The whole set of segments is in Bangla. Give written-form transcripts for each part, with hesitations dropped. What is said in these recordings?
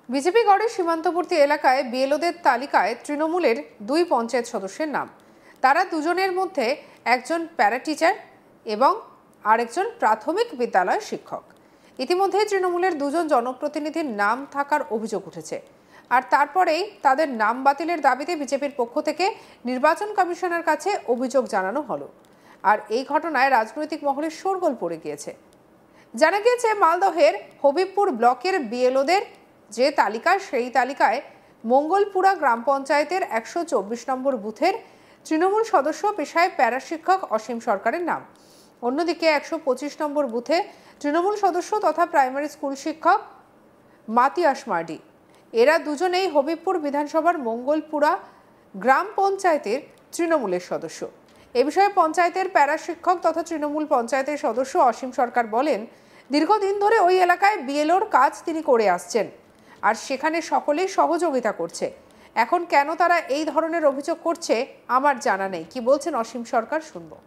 বিজেপি গড়ের সীমান্তবর্তী এলাকায় বিএলওদের তালিকায় তৃণমূলের 2 পঞ্চায়েত সদস্যের নাম। তারা দুজনের মধ্যে একজন প্যারা টিচার এবং আরেকজন প্রাথমিক বিদ্যালয়ের শিক্ষক। ইতিমধ্যে তৃণমূলের 2 জন জনপ্রতিনিধির নাম থাকার অভিযোগ উঠেছে, আর তারপরেই তাদের নাম বাতিলের দাবিতে বিজেপির পক্ষ থেকে নির্বাচন কমিশনের কাছে অভিযোগ জানানো হলো। আর এই ঘটনায় রাজনৈতিক মহলে শোরগোল পড়ে গিয়েছে। জানা গিয়েছে, মালদহের হবিবপুর ব্লকের বিএলওদের যে তালিকা, সেই তালিকায় মঙ্গলপুরা গ্রাম পঞ্চায়েতের 124 নম্বর বুথের তৃণমূল সদস্য পেশায় প্যারা শিক্ষক অসীম সরকারের নাম। অন্যদিকে 125 নম্বর বুথে তৃণমূল সদস্য তথা প্রাইমারি স্কুল শিক্ষক মাতিয়াস মার্ডি। এরা দুজনেই হবিবপুর বিধানসভার মঙ্গলপুরা গ্রাম পঞ্চায়েতের তৃণমূলের সদস্য। এ বিষয়ে পঞ্চায়েতের প্যারা শিক্ষক তথা তৃণমূল পঞ্চায়েতের সদস্য অসীম সরকার বলেন, দীর্ঘদিন ধরে ওই এলাকায় বিএলওর কাজ তিনি করে আসছেন, আর সেখানে সকলেই সহযোগিতা করছে। এখন কেন তারা এই ধরনের অভিযোগ করছে আমার জানা নেই। কি বলছেন অসীম সরকার, শুনবো।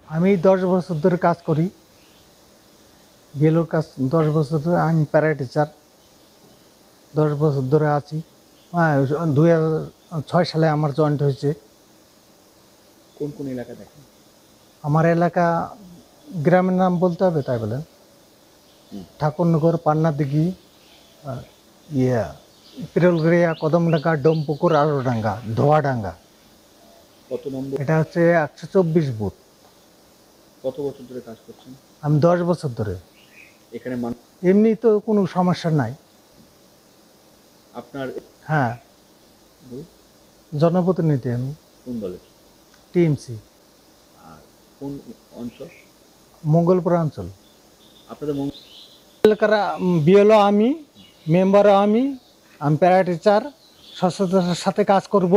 আমি 10 বছর ধরে কাজ করি, বিএলওর কাজ 10 বছর ধরে। আমি প্যারা টিচার 10 বছর ধরে আছি। 2006 সালে আমার জয়েন্ট হয়েছে। কোন কোন এলাকা দেখেন? আমার এলাকা গ্রামের নাম বলতে হবে, তাই বলেন? ঠাকুরনগর, পান্নাদিঘি, পিরলগড়িয়া, কদমডাঙ্গা, ডোমপুকুর, আরোডাঙ্গা, ধোয়াডাঙ্গা। কত নম্বর? এটা হচ্ছে 124 বুথ। কত বছর ধরে কাজ করছেন? আমি 10 বছর ধরে এখানে। এমনি তো কোনো সমস্যা নাই। আপনার? হ্যাঁ, জনপ্রতিনিধি আমি। কোন দলের? টিএমসি। আর কোন অঞ্চল? মঙ্গলপুর অঞ্চল। আপনাদের এলাকার বিএলও আমি, মেম্বারও আমি প্যারা টিচার, স্বচ্ছতার সাথে কাজ করব।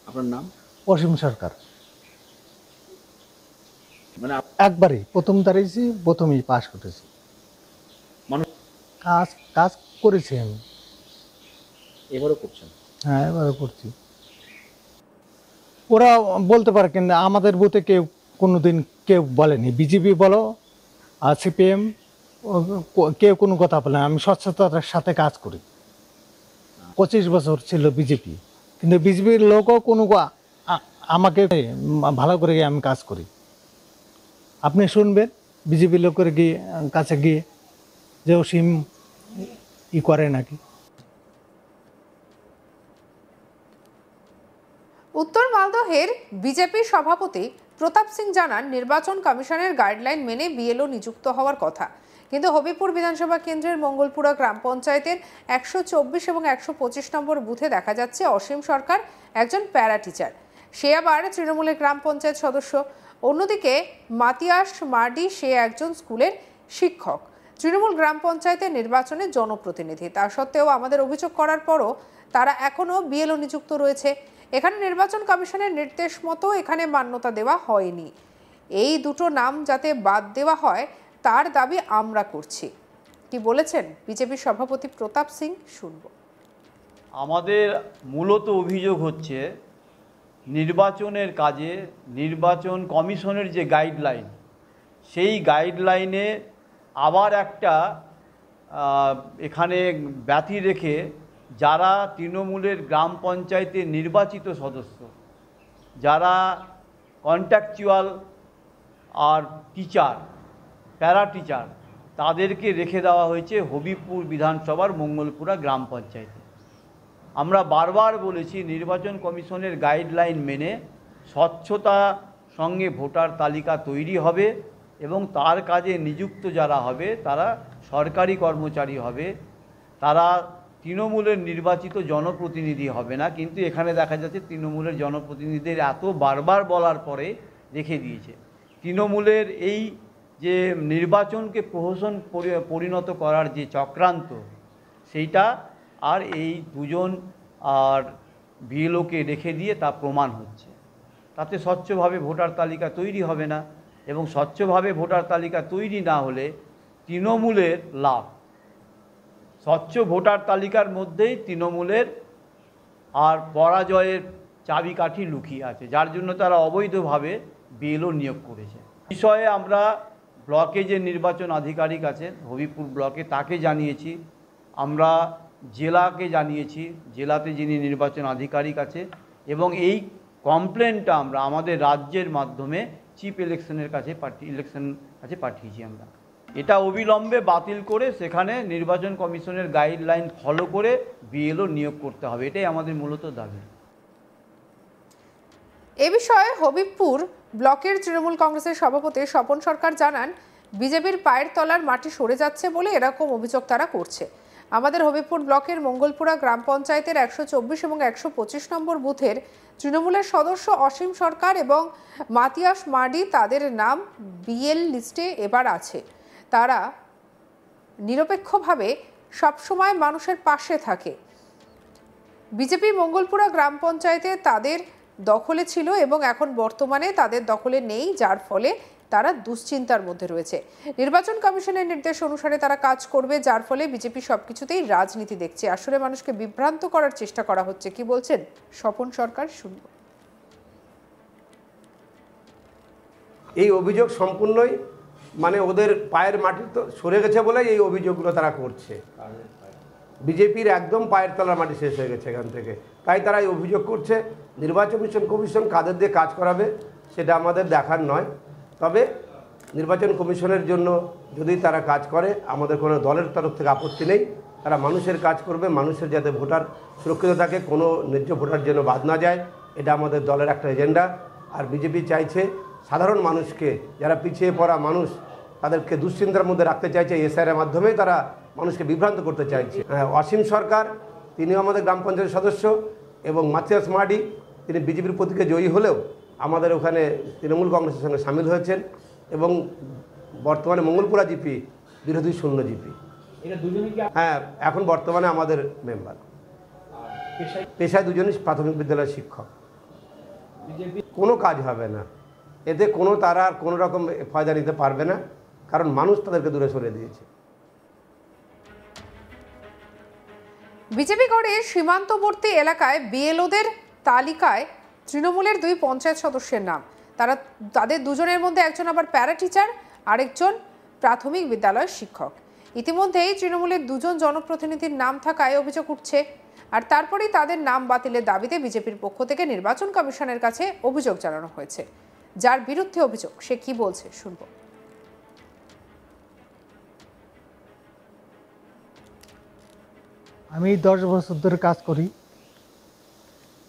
আপনার নাম? অসীম সরকার। মানে একবারই প্রথম দাঁড়িয়েছি, প্রথমেই পাস করেছি। মানুষ কাজ করেছি আমি। এবারও করছেন? হ্যাঁ, এবারও করছি। ওরা বলতে পারে, কিন্তু আমাদের বুথে কোনোদিন কেউ বলেনি। বিজেপি বলো আর সিপিএম, কেউ কোনো কথা বলে না। আমি স্বচ্ছতার সাথে কাজ করি। 25 বছর ছিল বিজেপি, কিন্তু বিজেপির লোকও কোনো আমাকে ভালো করে আমি কাজ করি। আপনি শুনবেন বিজেপি লোকের কাছে গিয়ে যে অসীম করে নাকি। উত্তর মালদহের বিজেপি সভাপতি প্রতাপ সিং জানান, নির্বাচন কমিশনের গাইডলাইন মেনে বিএলও নিযুক্ত হওয়ার কথা, কিন্তু হবিবপুর বিধানসভা কেন্দ্রের মঙ্গলপুরা গ্রাম পঞ্চায়েতের 124 এবং 125 নম্বর বুথে দেখা যাচ্ছে অসীম সরকার একজন প্যারা টিচার, সে আবার তৃণমূলের গ্রাম পঞ্চায়েত সদস্য। অন্যদিকে মাতিয়াস মার্ডি, সে একজন স্কুলের শিক্ষক, তৃণমূল গ্রাম পঞ্চায়েতের নির্বাচনের জনপ্রতিনিধি। তা সত্ত্বেও আমাদের অভিযোগ করার পরও তারা এখনও বিএলও নিযুক্ত রয়েছে। এখানে নির্বাচন কমিশনের নির্দেশ মতো এখানে মান্যতা দেওয়া হয়নি। এই দুটো নাম যাতে বাদ দেওয়া হয় তার দাবি আমরা করছি। কি বলেছেন বিজেপি সভাপতি প্রতাপ সিং, শুনব। আমাদের মূলত অভিযোগ হচ্ছে নির্বাচনের কাজে নির্বাচন কমিশনের যে গাইডলাইন, সেই গাইডলাইনে আবার একটা এখানে ব্যতি রেখে যারা তৃণমূলের গ্রাম পঞ্চায়েতের নির্বাচিত সদস্য, যারা কন্ট্রাকচুয়াল আর টিচার, প্যারা টিচার, তাদেরকে রেখে দেওয়া হয়েছে হবিবপুর বিধানসভার মঙ্গলপুরা গ্রাম পঞ্চায়েতে। আমরা বারবার বলেছি, নির্বাচন কমিশনের গাইডলাইন মেনে স্বচ্ছতা সঙ্গে ভোটার তালিকা তৈরি হবে এবং তার কাজে নিযুক্ত যারা হবে তারা সরকারি কর্মচারী হবে, তারা তৃণমূলের নির্বাচিত জনপ্রতিনিধি হবে না। কিন্তু এখানে দেখা যাচ্ছে তৃণমূলের জনপ্রতিনিধিদের এত বারবার বলার পরে রেখে দিয়েছে। তৃণমূলের এই যে নির্বাচনকে প্রহসন পরিণত করার যে চক্রান্ত, সেইটা আর এই দুজন আর বিএলওকে রেখে দিয়ে তা প্রমাণ হচ্ছে। তাতে স্বচ্ছভাবে ভোটার তালিকা তৈরি হবে না, এবং স্বচ্ছভাবে ভোটার তালিকা তৈরি না হলে তৃণমূলের লাভ। স্বচ্ছ ভোটার তালিকার মধ্যেই তৃণমূলের আর পরাজয়ের চাবিকাঠি লুকিয়ে আছে, যার জন্য তারা অবৈধভাবে বিএলও নিয়োগ করেছে। বিষয়ে আমরা ব্লকে যে নির্বাচন আধিকারিক আছেন হবিপুর ব্লকে তাকে জানিয়েছি, আমরা জেলাকে জানিয়েছি, জেলাতে যিনি নির্বাচন আধিকারিক আছে, এবং এই কমপ্লেনটা আমরা আমাদের রাজ্যের মাধ্যমে চিফ ইলেকশনের কাছে পাঠিয়েছি আমরা। এটা অবিলম্বে বাতিল করে সেখানে নির্বাচন কমিশনের গাইডলাইন ফলো করে বিএলও নিয়োগ করতে হবে, এটাই আমাদের মূলত দাবি। এ বিষয়ে হবিবপুর ব্লকের তৃণমূল কংগ্রেসের সভাপতি স্বপন সরকার জানান, বিজেপির পায়ের তলার মাটি সরে যাচ্ছে বলে এরকম অভিযোগ তারা করছে। আমাদের হবিবপুর ব্লকের মঙ্গলপুরা গ্রাম পঞ্চায়েতের 124 এবং 125 নম্বর বুথের তৃণমূলের সদস্য অসীম সরকার এবং মাতিয়াস মার্ডি, তাদের নাম বিএল লিস্টে এবার আছে। তারা নিরপেক্ষভাবে সবসময় মানুষের পাশে থাকে। বিজেপি মঙ্গলপুরা গ্রাম পঞ্চায়েতে তাদের দখলে ছিল এবং এখন বর্তমানে তাদের দখলে নেই, যার ফলে তারা দুশ্চিন্তার মধ্যে রয়েছে। নির্বাচন কমিশনের নির্দেশ অনুসারে তারা কাজ করবে, যার ফলে বিজেপি সবকিছুতেই রাজনীতি দেখছে। আসলে মানুষকে বিভ্রান্ত করার চেষ্টা করা হচ্ছে। কি বলছেন স্বপন সরকার, শুনব। এই অভিযোগ সম্পূর্ণই মানে ওদের পায়ের মাটি তো সরে গেছে বলে এই অভিযোগগুলো তারা করছে। বিজেপির একদম পায়ের তলার মাটি শেষ হয়ে গেছে এখান থেকে, তাই তারা এই অভিযোগ করছে। নির্বাচন কমিশন কাদের দিয়ে কাজ করাবে সেটা আমাদের দেখার নয়, তবে নির্বাচন কমিশনের জন্য যদি তারা কাজ করে আমাদের কোনো দলের তরফ থেকে আপত্তি নেই। তারা মানুষের কাজ করবে, মানুষের যাতে ভোটার সুরক্ষিত থাকে, কোনো ন্যায্য ভোটার যেন বাদ না যায়, এটা আমাদের দলের একটা এজেন্ডা। আর বিজেপি চাইছে সাধারণ মানুষকে, যারা পিছিয়ে পড়া মানুষ তাদেরকে দুশ্চিন্তার মধ্যে রাখতে চাইছে, এসআইয়ের মাধ্যমে তারা মানুষকে বিভ্রান্ত করতে চাইছে। অসীম সরকার তিনিও আমাদের গ্রাম পঞ্চায়েতের সদস্য, এবং মাতিয়াস মার্ডি তিনি বিজেপির প্রতীকে জয়ী হলেও আমাদের ওখানে তৃণমূল কংগ্রেসের সঙ্গে সামিল হয়েছেন, এবং বর্তমানে মঙ্গলপুরা জিপি বিরোধী শূন্য জিপি। হ্যাঁ, এখন বর্তমানে আমাদের মেম্বার। পেশায় দুজনই প্রাথমিক বিদ্যালয়ের শিক্ষক। কোনো কাজ হবে না এতে, তারা আর কোনো রকম ফায়দা নিতে পারবে না, কারণ মানুষ তাদেরকে দূরে সরিয়ে দিয়েছে। বিজেপি গড়ে সীমান্তবর্তী এলাকায় বিএলওদের তালিকায় তৃণমূলের 2 পঞ্চায়েত সদস্যের নাম। তাদের দুজনের মধ্যে একজন আবার প্যারা টিচার, আরেকজন প্রাথমিক বিদ্যালয়ের শিক্ষক। ইতিমধ্যেই তৃণমূলের 2 জন জনপ্রতিনিধির নাম থাকায় অভিযোগ উঠছে, আর তারপরেই তাদের নাম বাতিলের দাবিতে বিজেপির পক্ষ থেকে নির্বাচন কমিশনের কাছে অভিযোগ জানানো হয়েছে। যার বিরুদ্ধে অভিযোগ, সে কি বলছে শুনবো। আমি 10 বছর ধরে কাজ করি,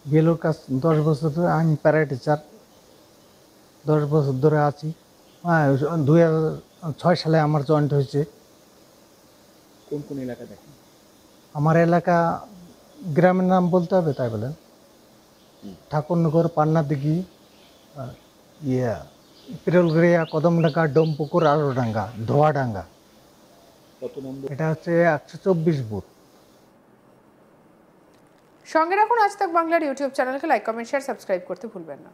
বিএলওর কাজ 10 বছর ধরে। আমি প্যারা টিচার 10 বছর ধরে আছি। 2006 সালে আমার জয়েন্ট হয়েছে। কোন কোন এলাকা দেখেন? আমার এলাকা গ্রামের নাম বলতে হবে তাই বলেন? ঠাকুরনগর, পান্নাদিঘি, পিরলগড়িয়া, কদমডাঙ্গা, ডোমপুকুর, আরোডাঙ্গা, ধোয়াডাঙ্গা। কত নম্বর? এটা হচ্ছে 124 বুথ। সঙ্গে রাখুন আজ তাক বাংলার ইউটিউব চ্যানেলকে লাইক, কমেন্ট, শেয়ার, সাবস্ক্রাইব করতে ভুলবেন না।